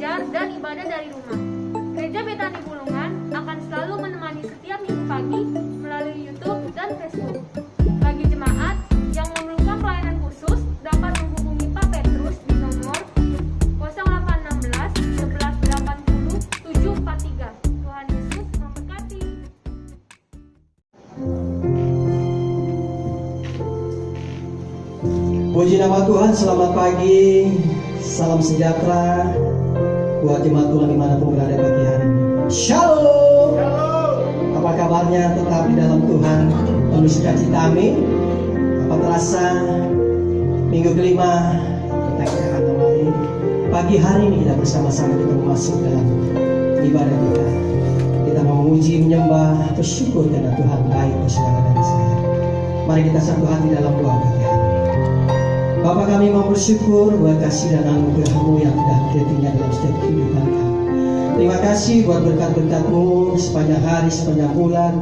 belajar, dan ibadah dari rumah. Gereja Betani Bulungan akan selalu menemani setiap minggu pagi melalui YouTube dan Facebook. Bagi jemaat yang memerlukan pelayanan khusus dapat menghubungi Pak Petrus di nomor 0816 1180 743. Tuhan Yesus memberkati. Puji nama Tuhan, selamat pagi, salam sejahtera buat jemaat Tuhan dimanapun berada pagi hari ini. Shalom. Apa kabarnya? Tetap di dalam Tuhan, penuh sukacita, amin. Apa terasa minggu kelima kita akan kembali pagi hari ini kita bersama-sama kita masuk dalam ibadah kita. Kita memuji, menyembah, bersyukur karena Tuhan baik bagi saudara dan saya. Mari kita satu hati dalam doa pagi hari. Bapa, kami mau bersyukur buat kasih dan anugerah-Mu yang sudah kiranya dalam setiap kehidupan kami. Terima kasih buat berkat-berkat-Mu sepanjang hari, sepanjang bulan.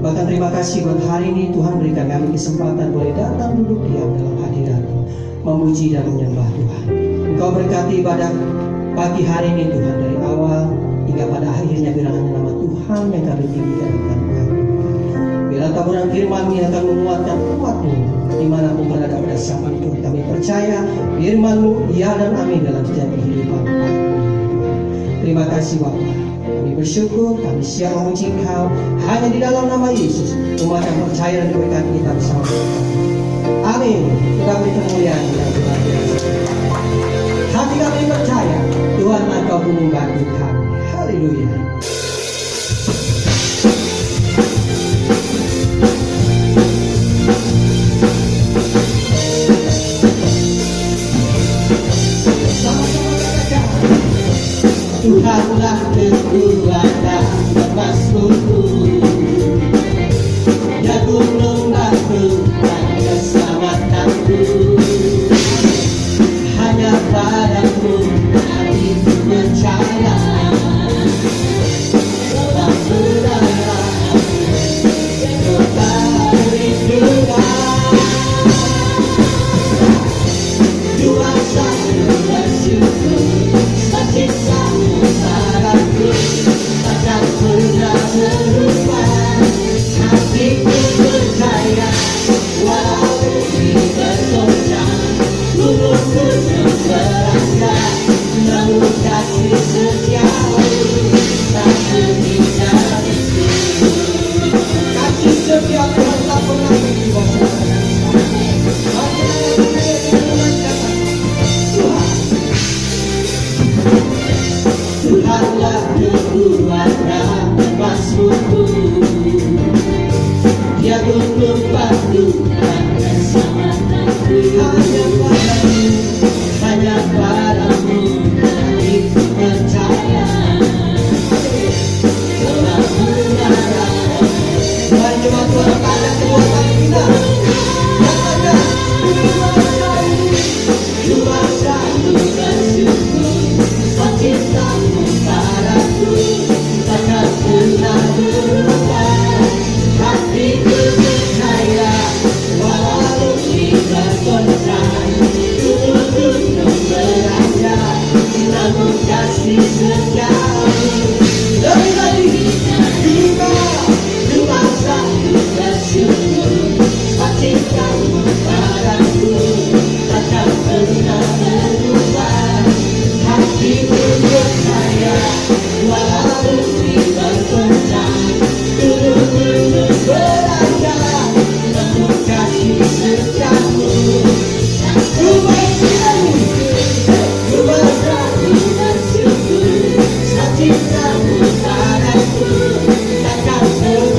Bahkan terima kasih buat hari ini Tuhan berikan kami kesempatan boleh datang duduk diam dalam hadirat-Mu, memuji dan menyembah Tuhan. Engkau berkati ibadah pagi hari ini Tuhan, dari awal hingga pada akhirnya biar hanya nama Tuhan yang kami tinggikan dan kami. Biar taburan firman-Mu yang akan menguatkan umat-Mu dimanapun berada pada saat itu. Kami percaya firman-Mu ya dan amin dalam setiap kehidupan kami. Terima kasih Bapa. Kami bersyukur, kami siap memuji Engkau hanya di dalam nama Yesus. Umat yang percaya dan diberkati kita bersama. Amin. Kita beri kemuliaan yang luar biasa. Hati kami percaya Tuhan Engkau pun membantu kami. Haleluya. Tuhanlah kekuatan emasku, ya gunung batu dan keselamatanku. Hanya padamu hatiku percaya, dalam benar perlindungan. Dua satu bersyukur, cintamu padaku takkan pernah berubah. Hatiku percaya walau bumi bergoncang, gunungku terberatkan, namun kasih setiamu tak meninggal itu. Kasih setia Tuhan tak pernah berubah. Tuhanlah kekuatan emasku, Dia gunung batu dan keselamatanku. Hanya padamu hatiku percaya, dalam benar. Mari jemaat Tuhan angkat kedua kaki kita. Yang ada dua satu bersyukur, cintamu padaku takkan pernah berubah. Hatiku percaya walau bumi bergoncang, gunung beranjak, namun kasih setiamu lebih lagi juga. Dua satu bersyukur, cintamu padaku takkan pernah berubah. Hatiku percaya walau bumi bergoncang, gunung beranjak, namun kasih setiamu. Dua satu bersyukur, cintamu padaku takkan pernah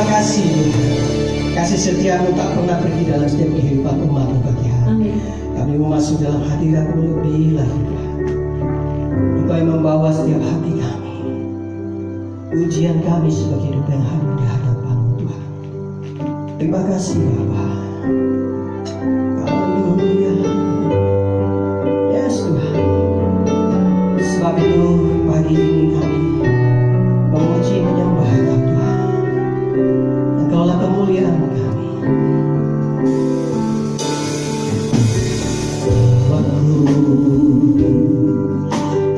kasih. Kasih setiamu tak pernah pergi dalam setiap kehidupan umatmu pagi hari. Kami mau masuk dalam hadiratmu lebih lagi. Engkau yang membawa setiap hati kami. Ujian kami sebagai hidup yang hadir di hadapanmu Tuhan. Terima kasih Bapa. Haleluya. Yes Tuhan. Sebab itu pagi ini kami memuji menyembah Engkau Tuhan. Engkaulah kemuliaan kami. Waktu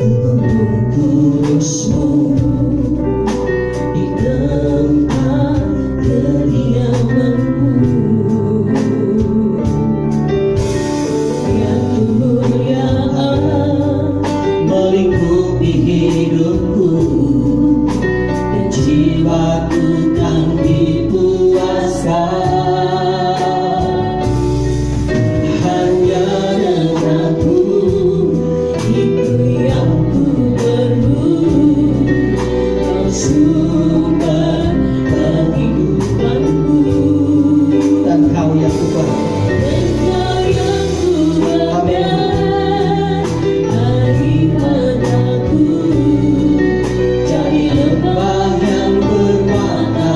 untuk kudus-Mu di tempat kediaman-Mu, yang kemuliaan melingkupi hidupku dan jiwaku kan dipuaskan hanya denganmu. Itu yang ku perlu, Kau sumber kehidupanku, dan Kau yang ku daripada aku jadi lembah yang berwarna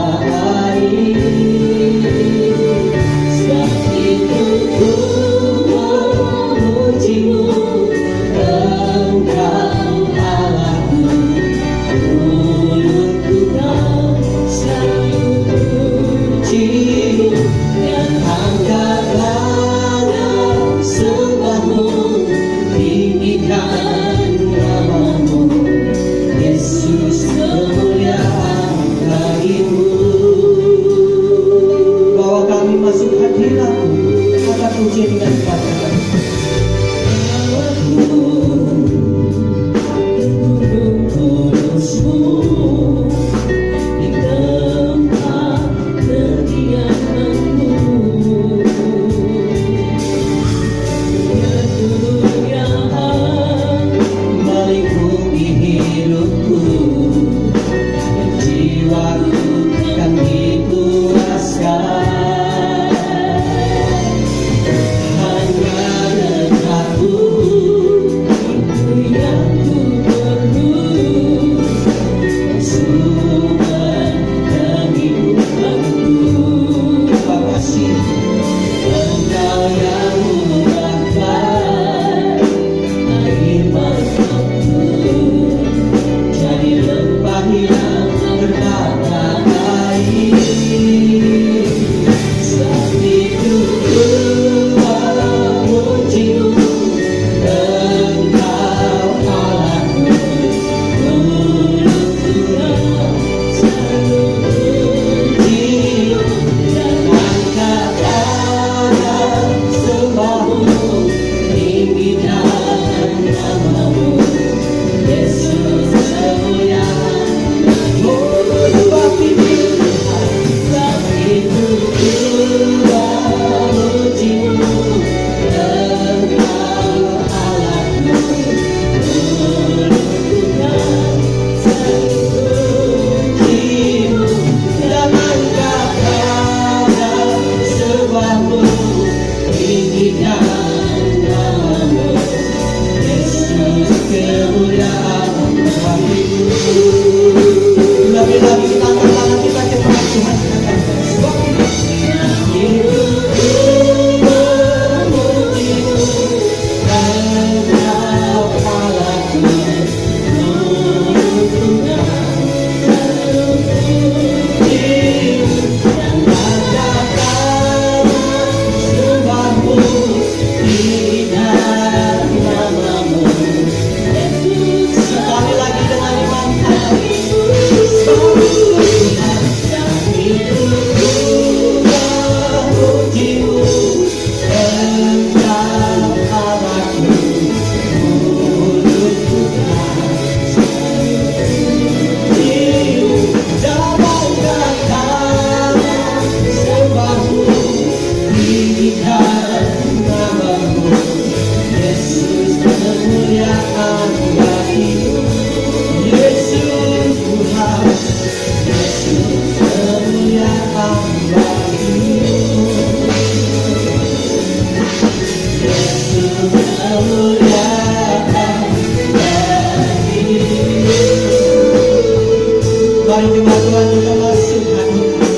Mari jemaat Tuhan kita masuk hadirat,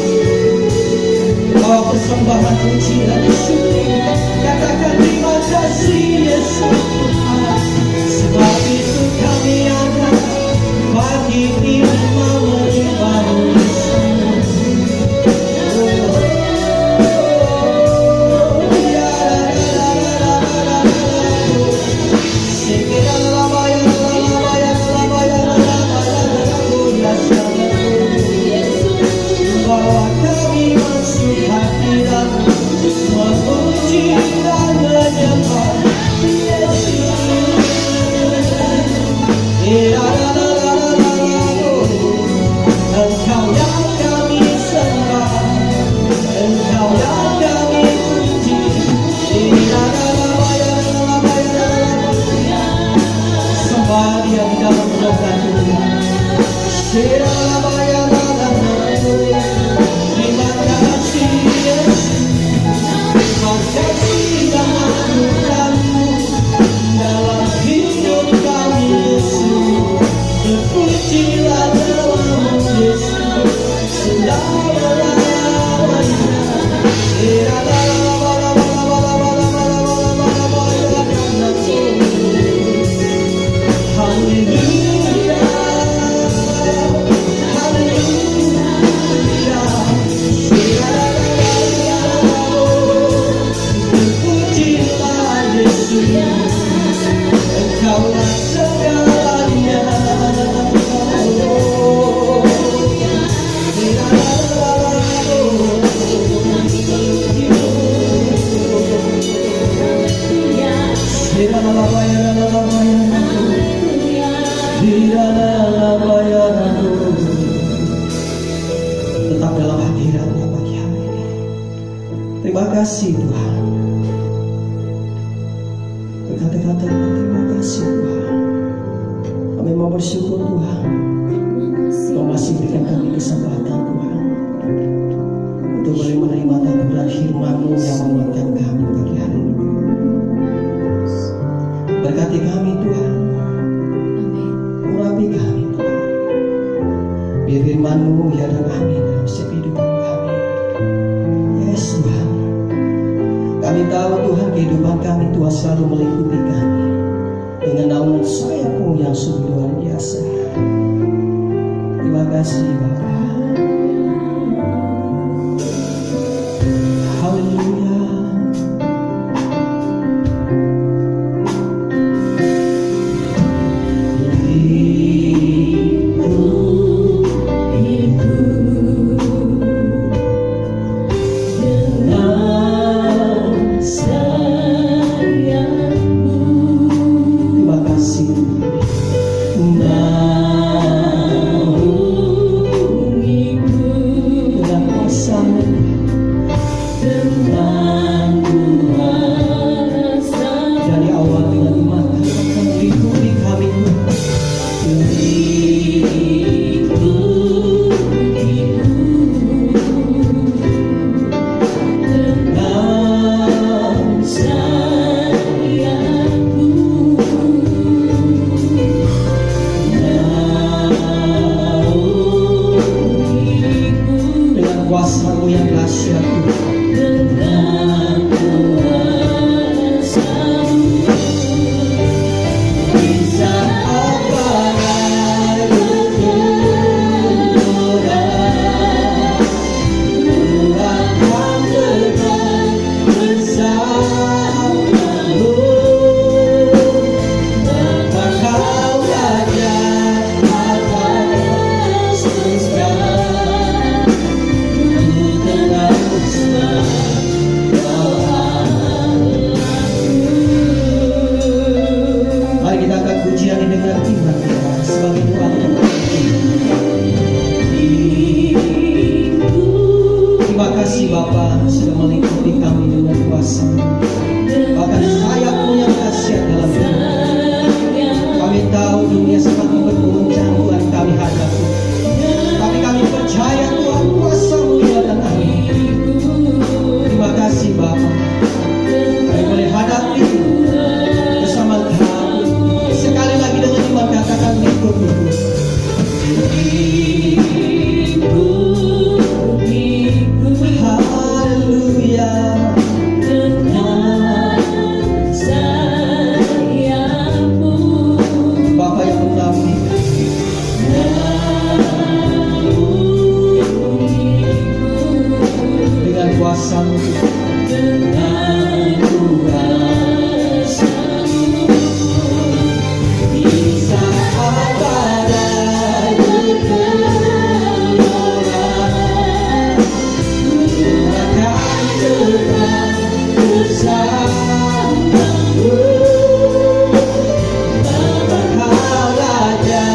bawa persembahan puji dan syukur, katakan terima kasih Yesus Tuhan, sebab itu kami ada pagi ini menyembah Yesus. Bawa kami masuk hadirat, memuji dan menyembah Yesus. Engkau yang kami sembah, Engkau yang kami puji. Sembah Dia di dalam doa Tuhan. Terima kasih Yesus, terima kasih dan anugerah-Mu dalam hidup kami Yesus. Terpujilah namamu Yesus selama-lamanya. Haleluya, haleluya. Terpujilah Yesus, Engkaulah segalanya. Tetap dalam hadirat-Nya pagi hari ini. Terima kasih Tuhan. Berkata-kata terima kasih Tuhan. Kami mau bersyukur Tuhan, Kau masih berikan kami kesempatan Tuhan untuk boleh menerima taburan firman-Mu yang menguatkan kami pagi hari ini. Berkati kami Tuhan, urapi kami Tuhan. Biar firman-Mu ada kami dalam setiap kehidupan kami. Yes Tuhan, kami tahu Tuhan kehidupan kami Tuhan selalu meliputi kami dengan naungan sayap-Mu yang sungguh luar biasa. Terima kasih Bapa. Haleluya. Terima kasih. Dengan kuasa-Mu dari awal dengan iman akan meliputi kami dengan kuasa-Mu yang dahsyat Tuhan. Bisa apa ragu berdoa, Tuhan dekat bersama-Mu. Engkau Raja atas surga, ku tenang sebab Kau Allahku. Mari kita angkat pujian ini dengan iman kita sebagai doa kita. Terima kasih Bapa sudah meliputi kami dengan kuasa, bahkan sayap-Mu yang dahsyat dalam hidup. Kami tahu dunia seperti berguncang Tuhan kami hadapi, tapi kami percaya Tuhan kuasa-Mu dan anugerah kuasa-Mu, dengan kuasa-Mu, bisa badai bergelora, akan tetap bersamamu. Bapa Kau Raja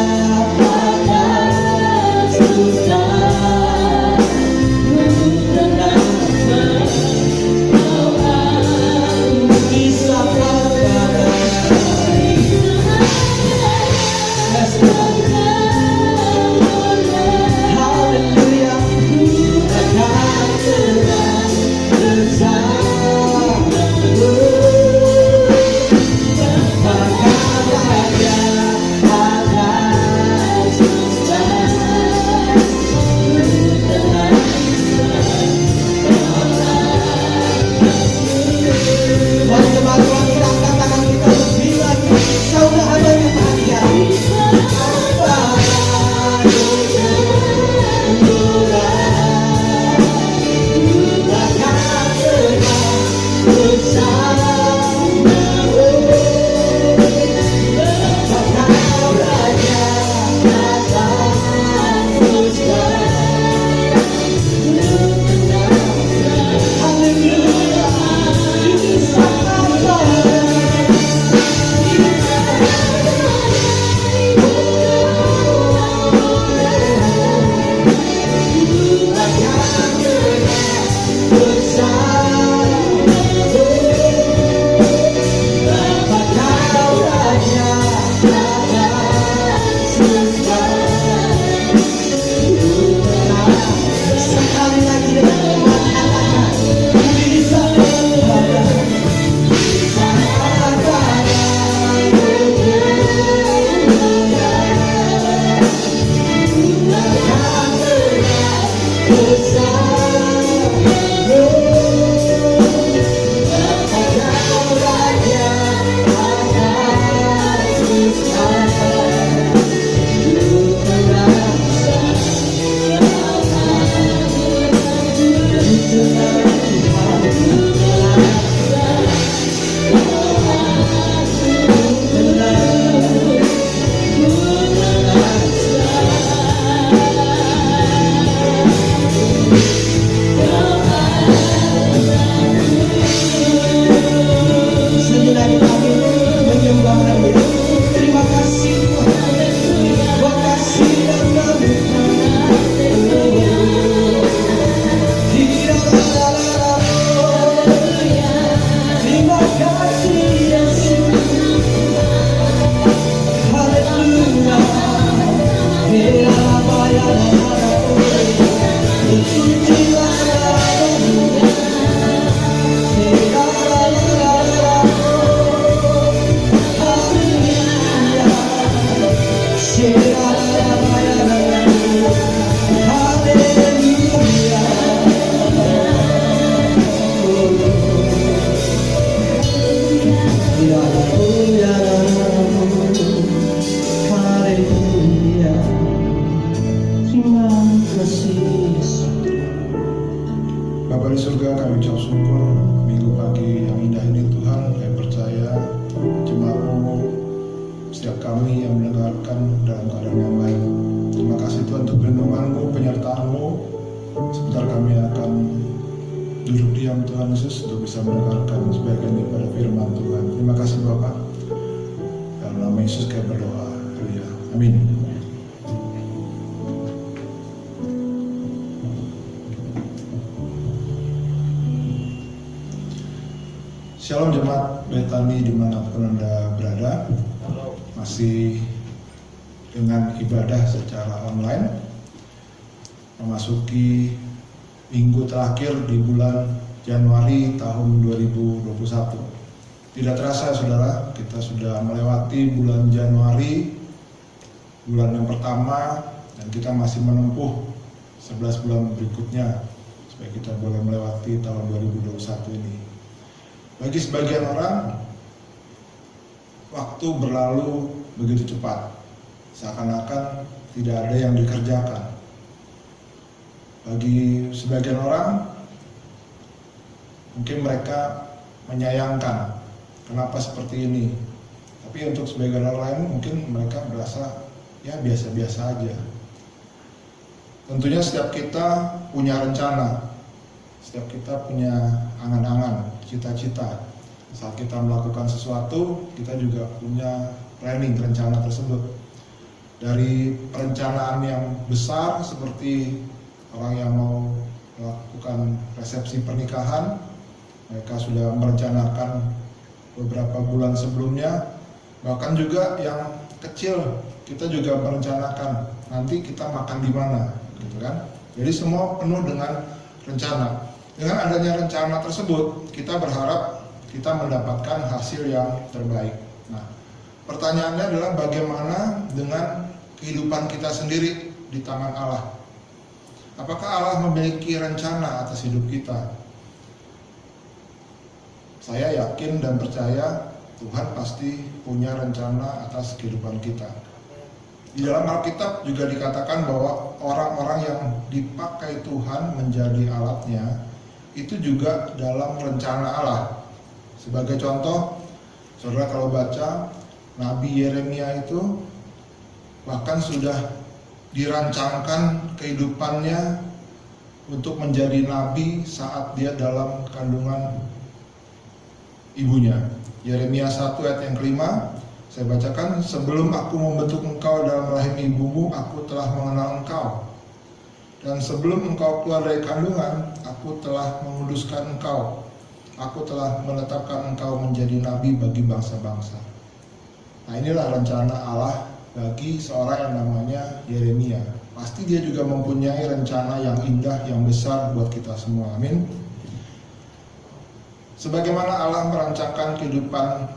atas susah, tenang Kau bisa badai. Let's go. Haleluya, akan tetap bersamamu. Bapa Kau Raja atas susah, tenang Mari teman-teman kita angkat tangan kita lebih lagi. Saudah adanya bahagia. Sekali lagi dengan iman katakan, bisa badai, bisa badai bergelora, akan tetap bersamamu. Bapa Kau Raja atas susah, sekali lagi kami menyembahkan Dia. Terima kasih Tuhan, Kau kasih dan anugerah. Terima kasih Yesus. Haleluya. Terpujilah namamu. Terima kasih Yesus. Bapa di surga, kami ucap syukur minggu pagi yang indah ini Tuhan. Kami percaya jemaat-Mu, setiap kami yang mendengarkan dalam keadaan yang baik. Terima kasih Tuhan untuk perlindungan-Mu, penyertaan-Mu. Sebentar kami akan duduk diam Tuhan Yesus untuk bisa mendengarkan sebagian daripada firman Tuhan. Terima kasih Bapak. Dalam nama Yesus kami berdoa. Haleluya. Amin. Shalom jemaat Betani dimanapun Anda berada. Masih dengan ibadah secara online, memasuki minggu terakhir di bulan Januari tahun 2021. Tidak terasa saudara, kita sudah melewati bulan Januari, bulan yang pertama, dan kita masih menempuh 11 bulan berikutnya supaya kita boleh melewati tahun 2021 ini. Bagi sebagian orang, waktu berlalu begitu cepat, seakan-akan tidak ada yang dikerjakan. Bagi sebagian orang, Mungkin mereka menyayangkan kenapa seperti ini. Tapi untuk sebagian orang lain mungkin mereka berasa ya biasa-biasa aja. Tentunya setiap kita punya rencana, setiap kita punya angan-angan, cita-cita. Saat kita melakukan sesuatu, kita juga punya planning, rencana tersebut. Dari perencanaan yang besar seperti orang yang mau melakukan resepsi pernikahan, mereka sudah merencanakan beberapa bulan sebelumnya. Bahkan juga yang kecil, kita juga merencanakan nanti kita makan di mana, gitu kan? Jadi semua penuh dengan rencana. Dengan adanya rencana tersebut, kita berharap kita mendapatkan hasil yang terbaik. Nah, pertanyaannya adalah bagaimana dengan kehidupan kita sendiri di tangan Allah? Apakah Allah memiliki rencana atas hidup kita? Saya yakin dan percaya Tuhan pasti punya rencana atas kehidupan kita. Di dalam Alkitab juga dikatakan bahwa orang-orang yang dipakai Tuhan menjadi alatnya itu juga dalam rencana Allah. Sebagai contoh, saudara kalau baca Nabi Yeremia itu bahkan sudah dirancangkan kehidupannya untuk menjadi nabi saat dia dalam kandungan ibunya. Yeremia 1 ayat yang kelima, saya bacakan, sebelum aku membentuk engkau dalam rahim ibumu, aku telah mengenal engkau. Dan sebelum engkau keluar dari kandungan, aku telah menguduskan engkau. Aku telah menetapkan engkau menjadi nabi bagi bangsa-bangsa. Nah, inilah rencana Allah bagi seorang yang namanya Yeremia. Pasti dia juga mempunyai rencana yang indah, yang besar buat kita semua. Amin. Sebagaimana Allah merancangkan kehidupan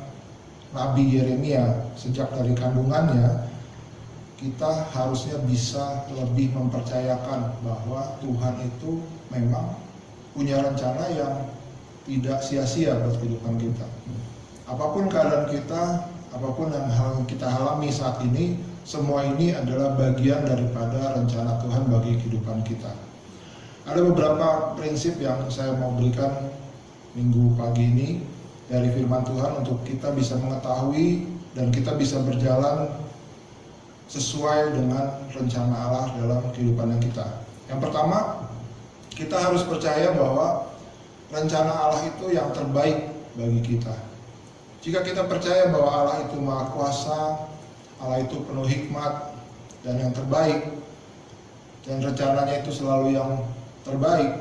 Nabi Yeremia sejak dari kandungannya, kita harusnya bisa lebih mempercayakan bahwa Tuhan itu memang punya rencana yang tidak sia-sia buat kehidupan kita. Apapun keadaan kita, apapun yang kita alami saat ini, semua ini adalah bagian daripada rencana Tuhan bagi kehidupan kita. Ada beberapa prinsip yang saya mau berikan minggu pagi ini dari firman Tuhan untuk kita bisa mengetahui dan kita bisa berjalan sesuai dengan rencana Allah dalam kehidupan kita. Yang pertama, kita harus percaya bahwa rencana Allah itu yang terbaik bagi kita. Jika kita percaya bahwa Allah itu Maha Kuasa, Allah itu penuh hikmat dan yang terbaik, dan rencananya itu selalu yang terbaik,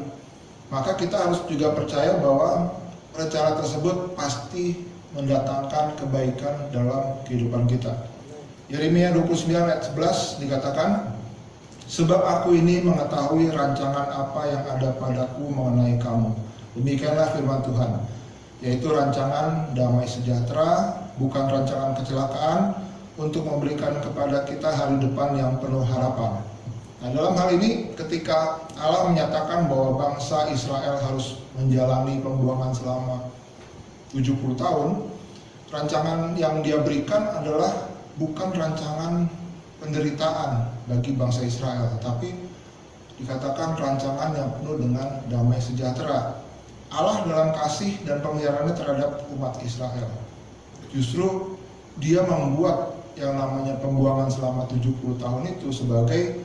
maka kita harus juga percaya bahwa rencana tersebut pasti mendatangkan kebaikan dalam kehidupan kita. Yeremia 29 ayat 11 dikatakan, sebab aku ini mengetahui rancangan apa yang ada padaku mengenai kamu. Demikianlah firman Tuhan, yaitu rancangan damai sejahtera, bukan rancangan kecelakaan, untuk memberikan kepada kita hari depan yang penuh harapan. Nah, dalam hal ini ketika Allah menyatakan bahwa bangsa Israel harus menjalani pembuangan selama 70 tahun, rancangan yang dia berikan adalah bukan rancangan penderitaan bagi bangsa Israel, tetapi dikatakan rancangan yang penuh dengan damai sejahtera. Allah dalam kasih dan pemeliharaannya terhadap umat Israel, justru dia membuat yang namanya pembuangan selama 70 tahun itu sebagai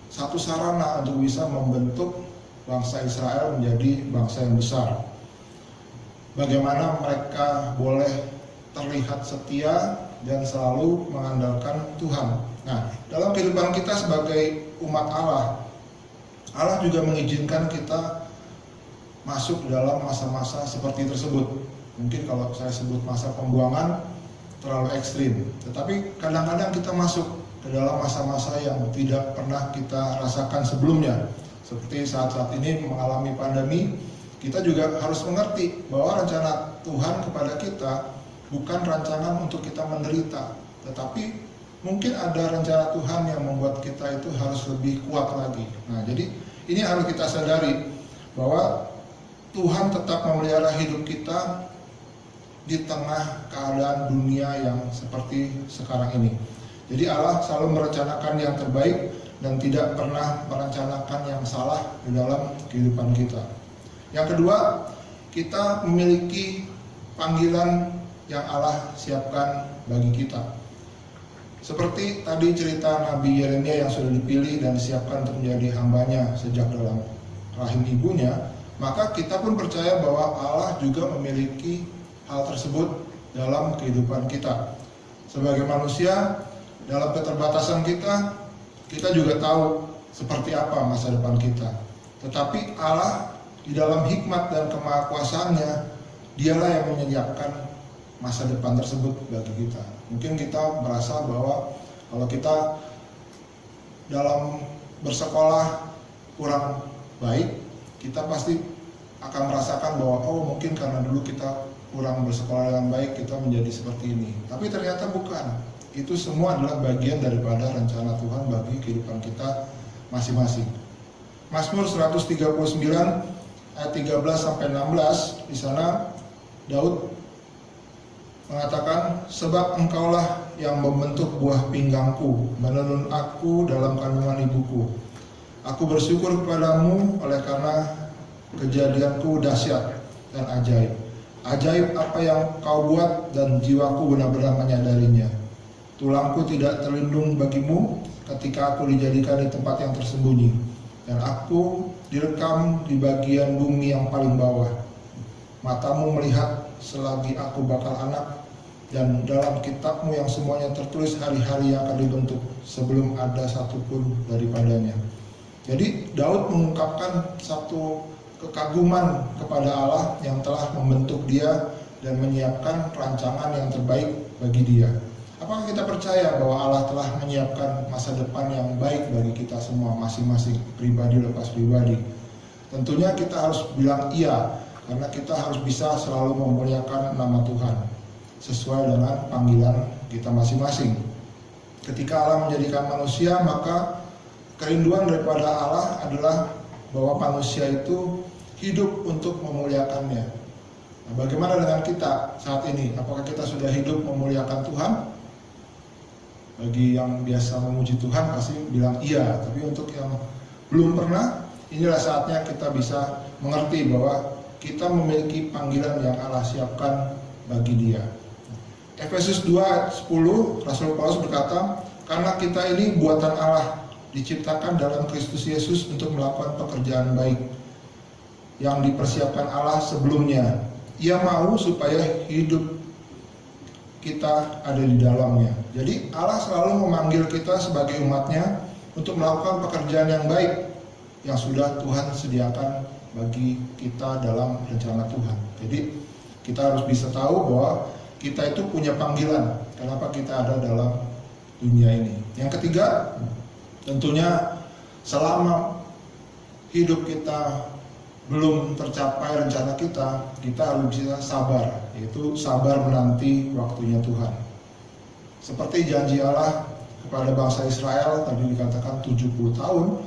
satu sarana untuk bisa membentuk bangsa Israel menjadi bangsa yang besar. Bagaimana mereka boleh terlihat setia dan selalu mengandalkan Tuhan. Nah, dalam kehidupan kita sebagai umat Allah, Allah juga mengizinkan kita masuk dalam masa-masa seperti tersebut. Mungkin kalau saya sebut masa pembuangan terlalu ekstrim, tetapi kadang-kadang kita masuk ke dalam masa-masa yang tidak pernah kita rasakan sebelumnya. Seperti saat-saat ini mengalami pandemi, kita juga harus mengerti bahwa rencana Tuhan kepada kita bukan rancangan untuk kita menderita, tetapi mungkin ada rencana Tuhan yang membuat kita itu harus lebih kuat lagi. Nah, jadi ini harus kita sadari bahwa Tuhan tetap memelihara hidup kita di tengah keadaan dunia yang seperti sekarang ini. Jadi Allah selalu merencanakan yang terbaik dan tidak pernah merencanakan yang salah di dalam kehidupan kita. Yang kedua, kita memiliki panggilan yang Allah siapkan bagi kita. Seperti tadi cerita Nabi Yeremia yang sudah dipilih dan disiapkan untuk menjadi hambanya sejak dalam rahim ibunya, maka kita pun percaya bahwa Allah juga memiliki hal tersebut dalam kehidupan kita. Sebagai manusia, dalam keterbatasan kita juga tahu seperti apa masa depan kita. Tetapi Allah di dalam hikmat dan kemahakuasaannya, dialah yang menyediakan masa depan tersebut bagi kita. Mungkin kita merasa bahwa kalau kita dalam bersekolah kurang baik, kita pasti akan merasakan bahwa mungkin karena dulu kita kurang bersekolah dengan baik, kita menjadi seperti ini. Tapi ternyata bukan. Itu semua adalah bagian daripada rencana Tuhan bagi kehidupan kita masing-masing. Mazmur 139 ayat 13 sampai 16, di sana Daud mengatakan, sebab engkaulah yang membentuk buah pinggangku, menenun aku dalam kandungan ibuku. Aku bersyukur kepadamu oleh karena kejadianku dahsyat dan ajaib. Ajaib apa yang kau buat dan jiwaku benar-benar menyadarinya. Tulangku tidak terlindung bagimu ketika aku dijadikan di tempat yang tersembunyi. Dan aku direkam di bagian bumi yang paling bawah. Matamu melihat selagi aku bakal anak, dan dalam kitabmu yang semuanya tertulis hari-hari yang akan dibentuk sebelum ada satupun daripadanya. Jadi Daud mengungkapkan satu kekaguman kepada Allah yang telah membentuk dia dan menyiapkan rancangan yang terbaik bagi dia. Apakah kita percaya bahwa Allah telah menyiapkan masa depan yang baik bagi kita semua masing-masing, pribadi lepas pribadi? Tentunya kita harus bilang iya, karena kita harus bisa selalu memuliakan nama Tuhan sesuai dengan panggilan kita masing-masing. Ketika Allah menjadikan manusia, maka kerinduan daripada Allah adalah bahwa manusia itu hidup untuk memuliakannya. Nah, bagaimana dengan kita saat ini? Apakah kita sudah hidup memuliakan Tuhan? Bagi yang biasa memuji Tuhan pasti bilang iya, tapi untuk yang belum pernah, inilah saatnya kita bisa mengerti bahwa kita memiliki panggilan yang Allah siapkan bagi dia. Efesus 2:10, Rasul Paulus berkata, karena kita ini buatan Allah, diciptakan dalam Kristus Yesus untuk melakukan pekerjaan baik yang dipersiapkan Allah sebelumnya. Ia mau supaya hidup kita ada di dalamnya. Jadi Allah selalu memanggil kita sebagai umatnya untuk melakukan pekerjaan yang baik yang sudah Tuhan sediakan bagi kita dalam rencana Tuhan. Jadi kita harus bisa tahu bahwa kita itu punya panggilan. Kenapa kita ada dalam dunia ini? Yang ketiga, tentunya selama hidup kita belum tercapai rencana kita harus bisa sabar, yaitu sabar menanti waktunya Tuhan. Seperti janji Allah kepada bangsa Israel tadi dikatakan 70 tahun,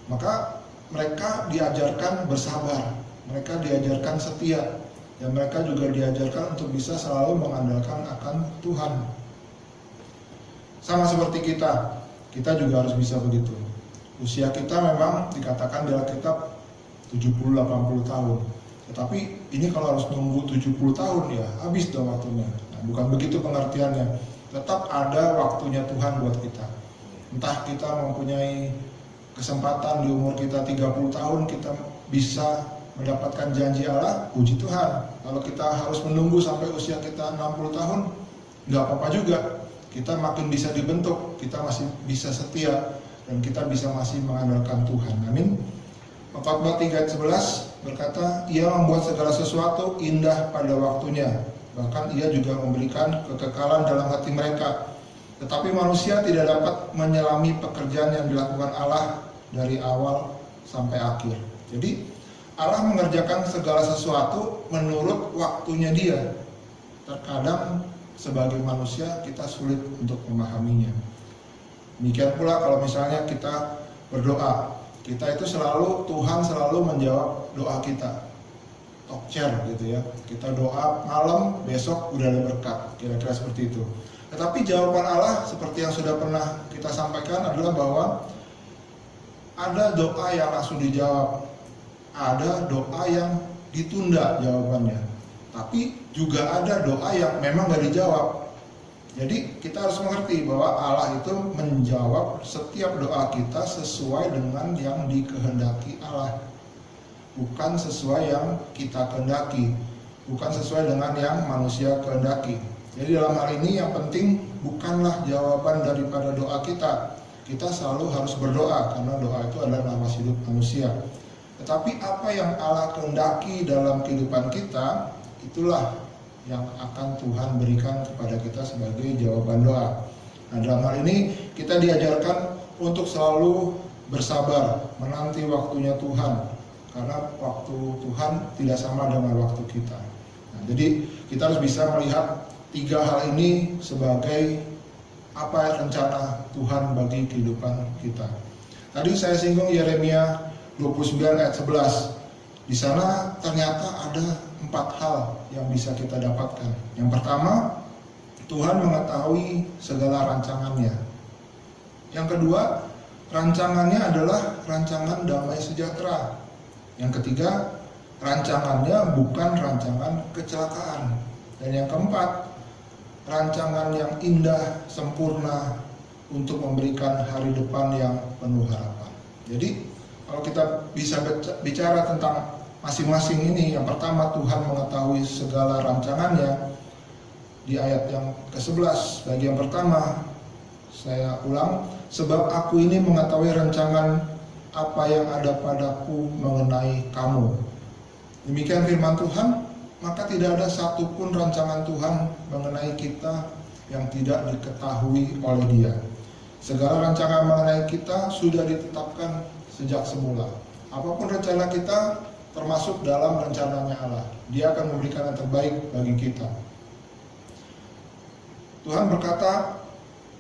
maka mereka diajarkan bersabar, mereka diajarkan setia, dan mereka juga diajarkan untuk bisa selalu mengandalkan akan Tuhan. Sama seperti kita juga harus bisa begitu. Usia kita memang dikatakan di Alkitab 70-80 tahun. Tetapi ini kalau harus nunggu 70 tahun ya habis dong waktunya. Nah, bukan begitu pengertiannya. Tetap ada waktunya Tuhan buat kita. Entah kita mempunyai kesempatan di umur kita 30 tahun kita bisa mendapatkan janji Allah, puji Tuhan. Kalau kita harus menunggu sampai usia kita 60 tahun, nggak apa-apa juga. Kita makin bisa dibentuk, kita masih bisa setia, dan kita bisa masih mengandalkan Tuhan. Amin. Khotbah 3:11 berkata, ia membuat segala sesuatu indah pada waktunya, bahkan ia juga memberikan kekekalan dalam hati mereka. Tetapi manusia tidak dapat menyelami pekerjaan yang dilakukan Allah dari awal sampai akhir. Jadi Allah mengerjakan segala sesuatu menurut waktunya dia. Terkadang sebagai manusia kita sulit untuk memahaminya. Demikian pula kalau misalnya kita berdoa, kita itu Tuhan selalu menjawab doa kita. Tokcer gitu ya. Kita doa malam, besok udah ada berkat, kira-kira seperti itu. Tetapi jawaban Allah seperti yang sudah pernah kita sampaikan adalah bahwa ada doa yang langsung dijawab, ada doa yang ditunda jawabannya. Tapi juga ada doa yang memang gak dijawab. Jadi kita harus mengerti bahwa Allah itu menjawab setiap doa kita sesuai dengan yang dikehendaki Allah, bukan sesuai yang kita kehendaki, bukan sesuai dengan yang manusia kehendaki. Jadi dalam hal ini yang penting bukanlah jawaban daripada doa kita. Kita selalu harus berdoa karena doa itu adalah nafas hidup manusia. Tetapi apa yang Allah kehendaki dalam kehidupan kita, itulah yang akan Tuhan berikan kepada kita sebagai jawaban doa. Nah, dalam hal ini kita diajarkan untuk selalu bersabar, menanti waktunya Tuhan, karena waktu Tuhan tidak sama dengan waktu kita. Nah, jadi kita harus bisa melihat tiga hal ini sebagai apa rencana Tuhan bagi kehidupan kita. Tadi saya singgung Yeremia 29 ayat 11. Di sana ternyata ada 4 hal yang bisa kita dapatkan. Yang pertama, Tuhan mengetahui segala rancangannya. Yang kedua, rancangannya adalah rancangan damai sejahtera. Yang ketiga, rancangannya bukan rancangan kecelakaan. Dan yang keempat, rancangan yang indah, sempurna untuk memberikan hari depan yang penuh harapan. Jadi, kalau kita bisa bicara tentang masing-masing ini, yang pertama Tuhan mengetahui segala rancangannya. Di ayat yang ke-11 bagian pertama, saya ulang, sebab aku ini mengetahui rancangan apa yang ada padaku mengenai kamu. Demikian firman Tuhan, maka tidak ada satupun rancangan Tuhan mengenai kita yang tidak diketahui oleh Dia. Segala rancangan mengenai kita sudah ditetapkan sejak semula. Apapun rencana kita termasuk dalam rencananya Allah. Dia akan memberikan yang terbaik bagi kita. Tuhan berkata,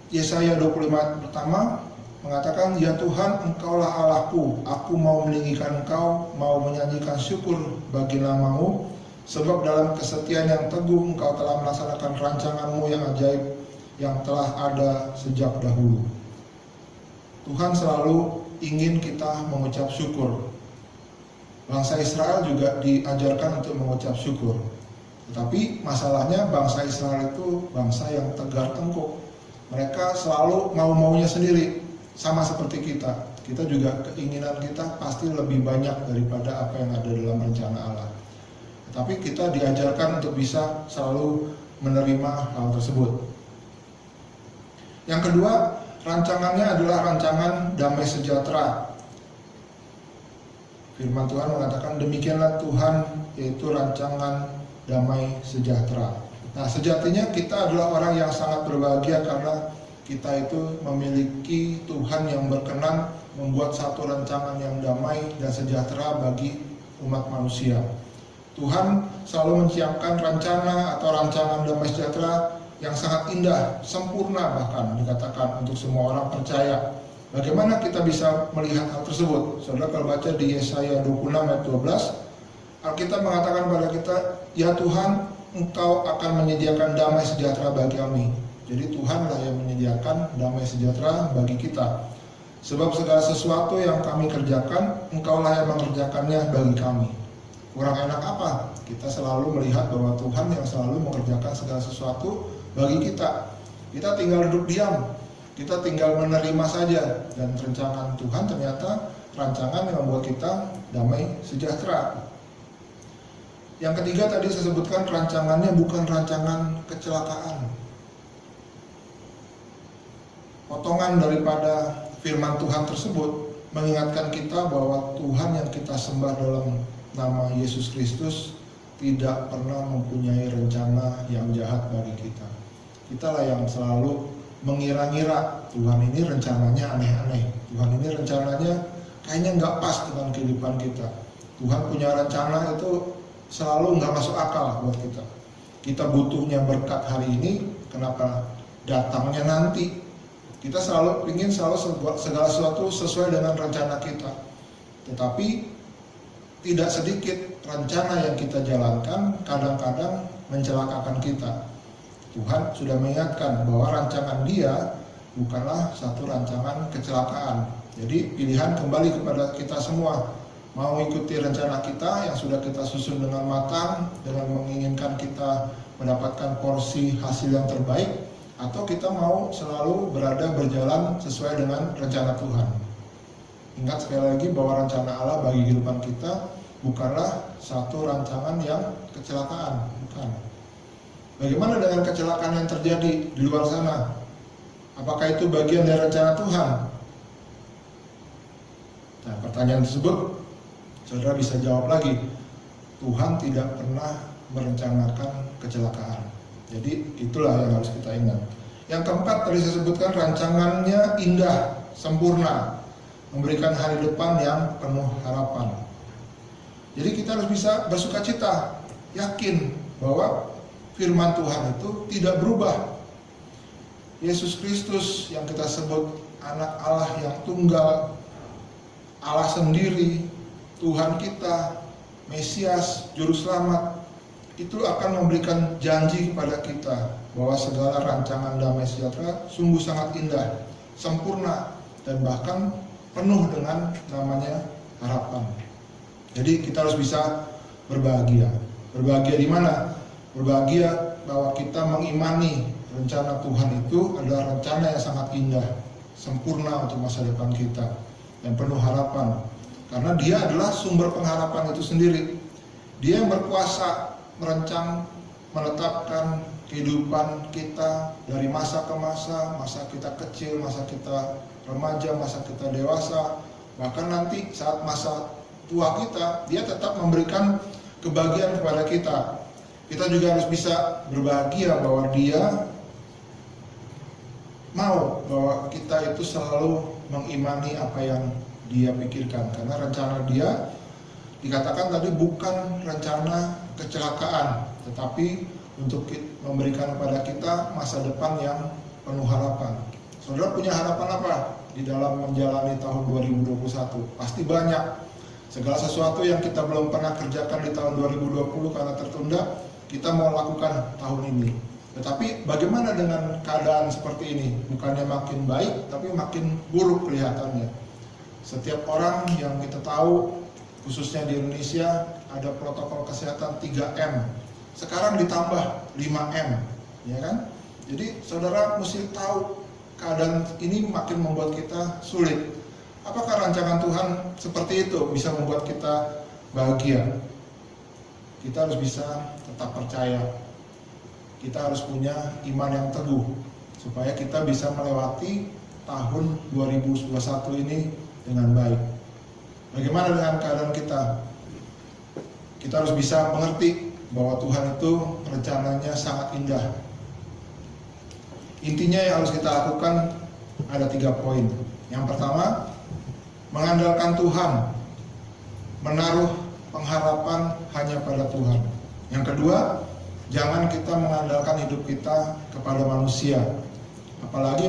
Yesaya 25 ayat pertama mengatakan, ya Tuhan, Engkaulah Allahku, aku mau meninggikan Engkau, mau menyanyikan syukur bagi nama-Mu, sebab dalam kesetiaan yang teguh Engkau telah melaksanakan rancangan-Mu yang ajaib yang telah ada sejak dahulu. Tuhan selalu ingin kita mengucap syukur. Bangsa Israel juga diajarkan untuk mengucap syukur. Tetapi masalahnya bangsa Israel itu bangsa yang tegar tengkuk. Mereka selalu mau-maunya sendiri, sama seperti kita. Kita juga keinginan kita pasti lebih banyak daripada apa yang ada dalam rencana Allah. Tetapi kita diajarkan untuk bisa selalu menerima hal tersebut. Yang kedua, rancangannya adalah rancangan damai sejahtera. Firman Tuhan mengatakan, demikianlah Tuhan, yaitu rancangan damai sejahtera. Nah, sejatinya kita adalah orang yang sangat berbahagia karena kita itu memiliki Tuhan yang berkenan membuat satu rancangan yang damai dan sejahtera bagi umat manusia. Tuhan selalu menyiapkan rencana atau rancangan damai sejahtera yang sangat indah, sempurna bahkan dikatakan untuk semua orang percaya. Bagaimana kita bisa melihat hal tersebut? Saudara kalau baca di Yesaya 26 ayat 12, Alkitab mengatakan kepada kita, ya Tuhan, Engkau akan menyediakan damai sejahtera bagi kami. Jadi Tuhanlah yang menyediakan damai sejahtera bagi kita. Sebab segala sesuatu yang kami kerjakan, Engkaulah yang mengerjakannya bagi kami. Kurang enak apa? Kita selalu melihat bahwa Tuhan yang selalu mengerjakan segala sesuatu bagi kita. Kita tinggal duduk diam, kita tinggal menerima saja. Dan rancangan Tuhan ternyata rancangan yang membuat kita damai sejahtera. Yang ketiga tadi saya sebutkan, rancangannya bukan rancangan kecelakaan. Potongan daripada firman Tuhan tersebut mengingatkan kita bahwa Tuhan yang kita sembah dalam nama Yesus Kristus tidak pernah mempunyai rencana yang jahat bagi kita. Kitalah yang selalu mengira-ngira Tuhan ini rencananya aneh-aneh. Tuhan ini rencananya kayaknya nggak pas dengan kehidupan kita. Tuhan punya rencana itu selalu nggak masuk akal buat kita. Kita butuhnya berkat hari ini, kenapa datangnya nanti? Kita selalu ingin segala sesuatu sesuai dengan rencana kita. Tetapi tidak sedikit rencana yang kita jalankan kadang-kadang mencelakakan kita. Tuhan sudah mengingatkan bahwa rancangan Dia bukanlah satu rancangan kecelakaan. Jadi pilihan kembali kepada kita semua. mau ikuti rencana kita yang sudah kita susun dengan matang, dengan menginginkan kita mendapatkan porsi hasil yang terbaik, atau kita mau selalu berjalan sesuai dengan rencana Tuhan. Ingat sekali lagi bahwa rencana Allah bagi kehidupan kita bukanlah satu rancangan yang kecelakaan, bukan. Bagaimana dengan kecelakaan yang terjadi di luar sana? Apakah itu bagian dari rencana Tuhan? Nah, pertanyaan tersebut saudara bisa jawab lagi. Tuhan tidak pernah merencanakan kecelakaan. Jadi itulah yang harus kita ingat. Yang keempat tadi saya sebutkan, rancangannya indah, sempurna, memberikan hari depan yang penuh harapan. Jadi kita harus bisa bersuka cita, yakin bahwa firman Tuhan itu tidak berubah. Yesus Kristus yang kita sebut anak Allah yang tunggal, Allah sendiri, Tuhan kita, Mesias, Juru Selamat, itu akan memberikan janji kepada kita bahwa segala rancangan damai sejahtera sungguh sangat indah, sempurna, dan bahkan penuh dengan namanya harapan. Jadi kita harus bisa berbahagia. Berbahagia di mana? Berbahagia bahwa kita mengimani rencana Tuhan itu adalah rencana yang sangat indah, sempurna untuk masa depan kita, dan penuh harapan. Karena dia adalah sumber pengharapan itu sendiri. Dia yang berkuasa merancang, menetapkan kehidupan kita dari masa ke masa kita kecil, masa kita remaja, masa kita dewasa, bahkan nanti saat masa tua kita, dia tetap memberikan kebahagiaan kepada kita. Kita juga harus bisa berbahagia bahwa dia mau bahwa kita itu selalu mengimani apa yang dia pikirkan, karena rencana dia dikatakan tadi bukan rencana kecelakaan, tetapi untuk memberikan kepada kita masa depan yang penuh harapan. Saudara punya harapan apa di dalam menjalani tahun 2021? Pasti banyak. Segala sesuatu yang kita belum pernah kerjakan di tahun 2020 karena tertunda, kita mau lakukan tahun ini. Tetapi bagaimana dengan keadaan seperti ini? Bukannya makin baik, tapi makin buruk kelihatannya. Setiap orang yang kita tahu, khususnya di Indonesia, ada protokol kesehatan 3M. Sekarang ditambah 5M, ya kan? Jadi saudara mesti tahu keadaan ini makin membuat kita sulit. Apakah rancangan Tuhan seperti itu bisa membuat kita bahagia? Kita harus bisa tetap percaya. Kita harus punya iman yang teguh supaya kita bisa melewati tahun 2021 ini dengan baik. Bagaimana dengan keadaan kita? Kita harus bisa mengerti bahwa Tuhan itu rencananya sangat indah. Intinya yang harus kita lakukan ada 3 poin. Yang pertama, mengandalkan Tuhan, menaruh pengharapan hanya pada Tuhan. Yang kedua, jangan kita mengandalkan hidup kita kepada manusia, apalagi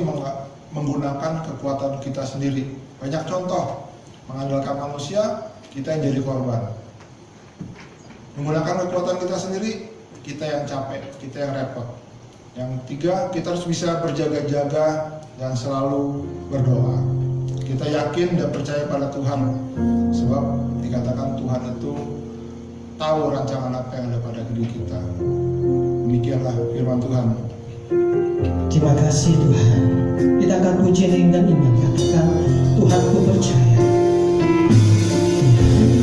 menggunakan kekuatan kita sendiri. Banyak contoh, mengandalkan manusia, kita yang jadi korban. Menggunakan kekuatan kita sendiri, kita yang capek, kita yang repot. Yang tiga, kita harus bisa berjaga-jaga dan selalu berdoa. Kita yakin dan percaya pada Tuhan, sebab dikatakan Tuhan itu tahu rancangan apa yang ada pada diri kita. Demikianlah firman Tuhan. Terima kasih Tuhan. Kita akan puji dengan iman, katakan Tuhan, ku percaya.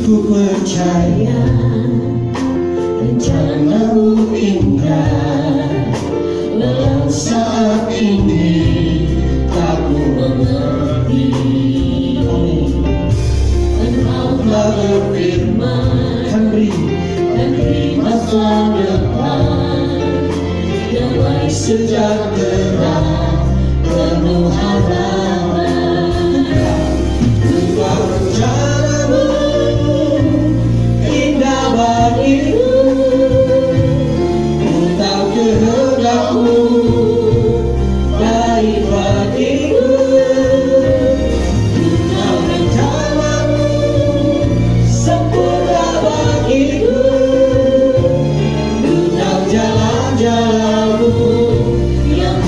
Ku percaya rencana-Mu indah, walau saat ini tak ku mengerti. Engkau telah berfirman kan beri masa depan, damai sejahtera penuh harapan. Engkau rencana-Mu indah bagiku, ku tahu kehendak-Mu baik bagiku. Ku tahu rencana-Mu sempurna bagiku. Ku tahu jalan-jalan-Mu yang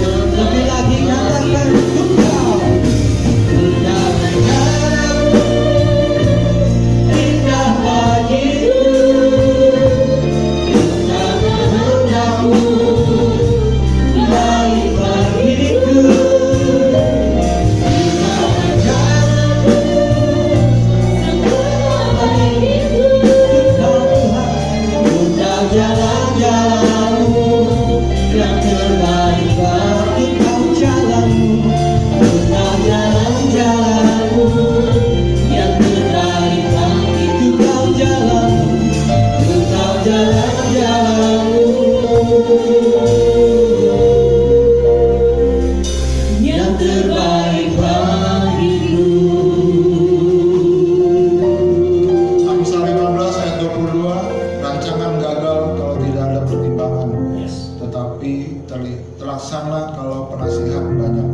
terlaksana kalau penasihat banyak.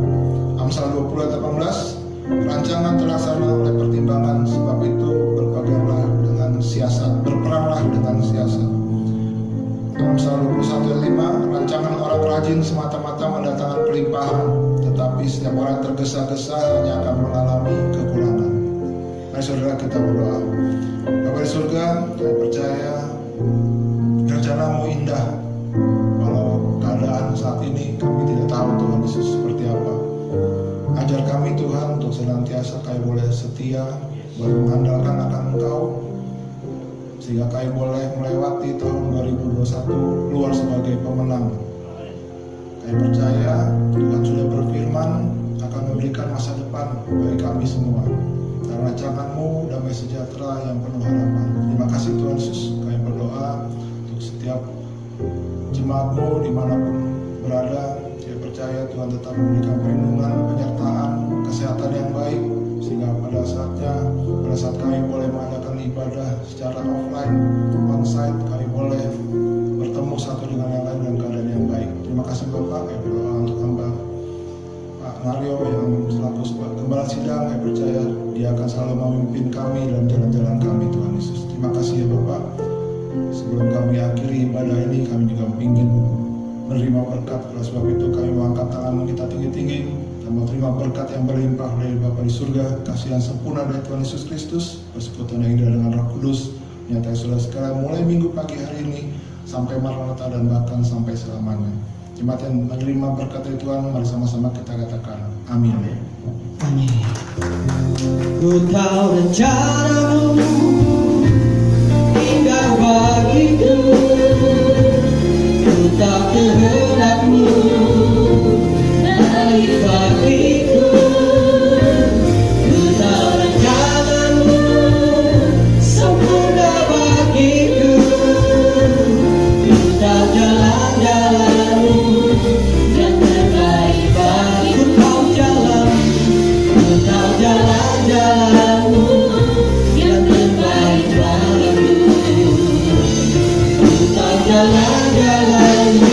Amsal 20 ayat 18, rancangan terlaksana oleh pertimbangan, sebab itu berpeganglah dengan siasat, berperanglah dengan siasat. Amsal 21 ayat 5, rancangan orang rajin semata-mata mendatangkan pelimpahan, tetapi setiap orang tergesa-gesa hanya akan mengalami kekurangan. Mari saudara kita berdoa. Bapa di surga, kami percaya rencana-Mu indah. Walau keadaan saat ini kami tidak tahu Tuhan Yesus seperti apa. Ajar kami Tuhan untuk senantiasa kami boleh setia, boleh mengandalkan akan Engkau, sehingga kami boleh melewati tahun 2021 keluar sebagai pemenang. Kami percaya Tuhan sudah berfirman akan memberikan masa depan bagi kami semua. Karena rancangan-Mu damai sejahtera yang penuh harapan. Terima kasih Tuhan Yesus. Kami berdoa untuk setiap jemaat-Mu dimanapun berada. Saya percaya Tuhan tetap memberikan perlindungan, penyertaan, kesehatan yang baik, sehingga pada saat kami boleh mengadakan ibadah secara offline, onsite, kami boleh bertemu satu dengan yang lain dalam keadaan yang baik. Terima kasih Bapak. Kami berdoa untuk hamba Pak Mario yang selaku gembala sidang. Kami percaya Dia akan selalu memimpin kami dalam jalan-jalan kami, Tuhan Yesus. Terima kasih ya Bapak. Sebelum kami akhiri ibadah ini, kami juga ingin menerima berkat. Oleh sebab itu kami mengangkat tangan kita tinggi-tinggi dan menerima berkat yang berlimpah dari Bapa di surga, kasih yang sempurna dari Tuhan Yesus Kristus, persekutuan yang indah dengan Roh Kudus, menyertai saudara sekalian mulai minggu pagi hari ini sampai Maranatha dan bahkan sampai selamanya. Jemaat yang menerima berkat dari Tuhan, mari sama-sama kita katakan amin. Amin. Ku tahu rencana-Mu indah bagiku, ku tahu kehendak-Mu baik bagiku, ku tahu rencana-Mu sempurna bagiku, ku tahu jalan-jalan-Mu yang terbaik bagiku, ku tahu jalan-jalan-Mu yang terbaik bagiku, ku tahu jalan-jalan-Mu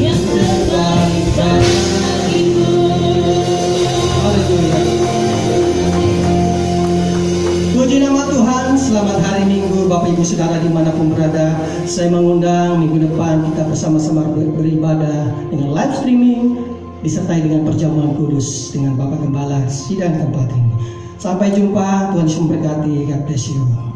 yang terbaik bagiku. Haleluya. Puji nama Tuhan. Selamat hari Minggu Bapak Ibu Saudara dimanapun berada. Saya mengundang minggu depan kita bersama-sama beribadah dengan live streaming, disertai dengan perjamuan kudus dengan Bapak Gembala sidang tempat ini. Sampai jumpa, Tuhan Yesus memberkati. God bless you.